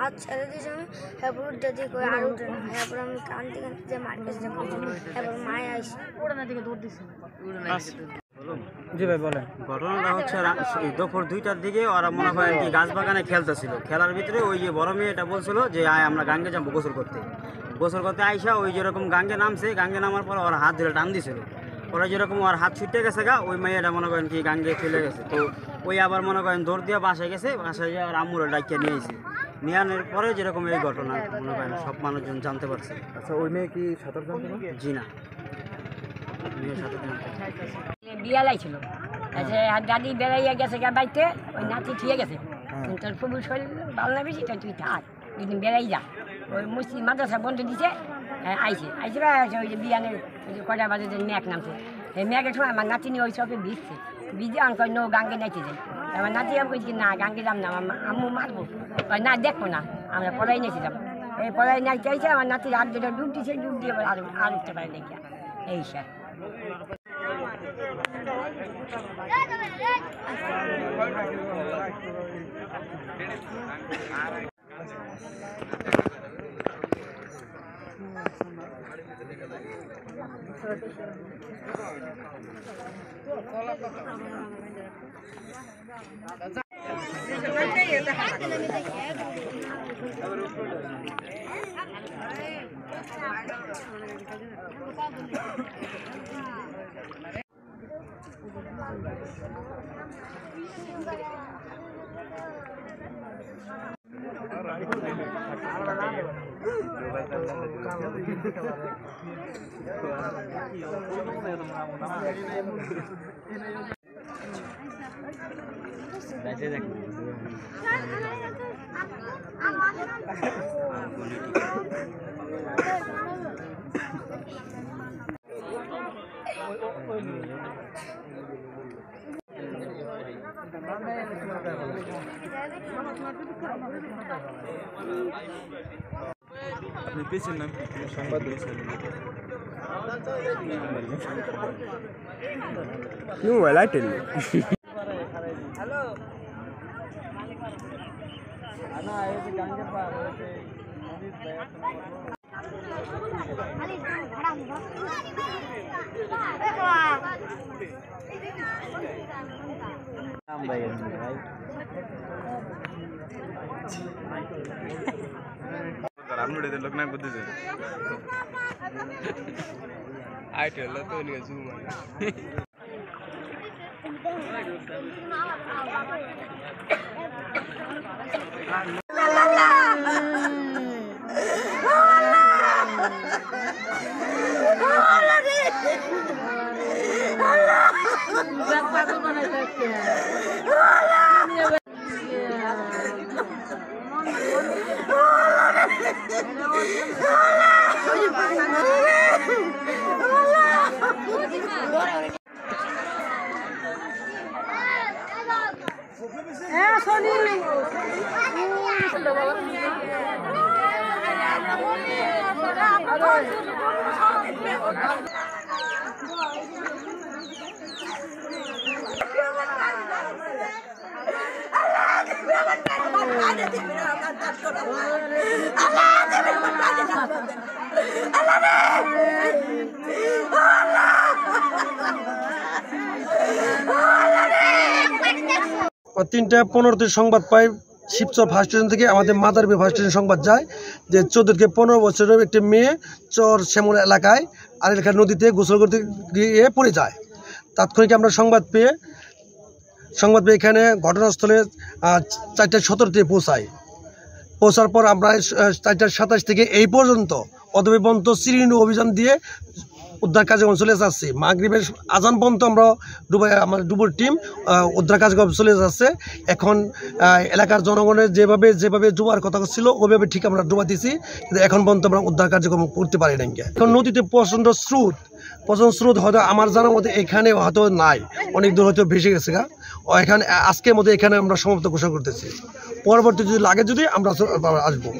हाथ छेड़े दिए और उठे कांदते मार्केट माए জি ভাই বলেন। ঘটনাটা হচ্ছে দুপুর 2টার দিকে ওরা মনে হয় কি গাছ বাগানে খেলতেছিল, খেলার ভিতরে ওই যে বড় মেয়েটা বলছিল যে আয় আমরা গাঙ্গে যাবো গোসল করতে আইসা ওই যেরকম গাঙ্গে নামছে, গাঙ্গে নামার পর ওরা হাত ধরে টান দিছিল, ওরা যেরকম ওর হাত ছুটে গেছে ওই মেয়েটা মনে করেন কি গাঙ্গে ফেলে গেছে। তো ওই আবার মনে করেন দৌড় দিয়ে বাসায় গেছে, বাসায় গিয়ে আর আম্মুরা ডাকিয়ে নিয়েছে, নিয়ে আনার পরে যেরকম এই ঘটনা মনে করেন সব মানুষজন জানতে পারছে। আচ্ছা ওই মেয়ে কি সাঁতার জানতো না? জি না, মেয়ে সাঁতার জানতো। বিয়ালাই ছিল দাদি বেড়াইয়া গেছে বাড়িতে, ওই নাতি ঠিক গেছে তোর খুব শরীর ভালো না বেশি, তুই থাক দুদিন বেড়াই যা। ওই মুসলিম মাদ্রাসা বন্ধ দিছে, আইসে ওই যে বিয়ানের কয়টা বাজে যে ম্যাক নামছে, এই ম্যাকের সময় আমার নাতি নিয়ে ওই সবে ভিজছে, ভিজে অঙ্ক নো গাঙ্গে নাইতে যাই। আমার নাতি আমি বলছি না গাঙ্গে যাম না, আমার আম্মু মারবো, না দেখবো না আমরা পড়াই নিয়েছি যাবো। এই পড়াই নাইতে চাইছে, আমার নাতির হাত দুটো ডুব দিছে, ডুব দিয়ে আর উঠতে পারে দেখি এই স্যার। আপনি পেয়েছেন নাম সংবাদ দিয়েছেন হ্যালো আনা এই যে গাঙ্গের পার হইছে নদীর নাম ভাই ভাই रामनुड़े लोग ना बुद्धि से आइटे लो तो नहीं जूम তিনটা 15তে সংবাদ পাই শিবচর ফার্স্ট স্টেশন থেকে আমাদের মাদারবি ফার্স্ট স্টেশন সংবাদ যায় যে 14 থেকে 15 বছরের একটি মেয়ে চর শ্যামল এলাকায় আরেলখা নদীতে গোসল করতে গিয়ে পড়ে যায়। তাৎক্ষণিক আমরা সংবাদ পেয়ে এখানে ঘটনাস্থলে 4:17 পৌঁছার পর আমরা 4:27 থেকে এই পর্যন্ত অদবিবন্ত সিরিন অভিযান দিয়ে উদ্ধার কার্যক্রম চলে যাচ্ছে। মাগরিবের আজান পর্যন্ত আমরা আমার ডুবুর টিম উদ্ধার কার্যক্রম চলে যাচ্ছে। এখন এলাকার জনগণের যেভাবে ডুবার কথা ছিল ওইভাবে ঠিক আমরা ডুবা দিছি, কিন্তু এখন পর্যন্ত আমরা উদ্ধার কার্যক্রম করতে পারি না। এখন নদীতে প্রচণ্ড স্রোত হয়তো আমার জানার মধ্যে এখানে হয়তো নাই, অনেক দূর হয়তো ভেসে গেছে গা। এখানে আজকের মধ্যে এখানে আমরা সমাপ্ত ঘোষণা করতেছি। পরবর্তী যদি লাগে যদি আমরা আসবো।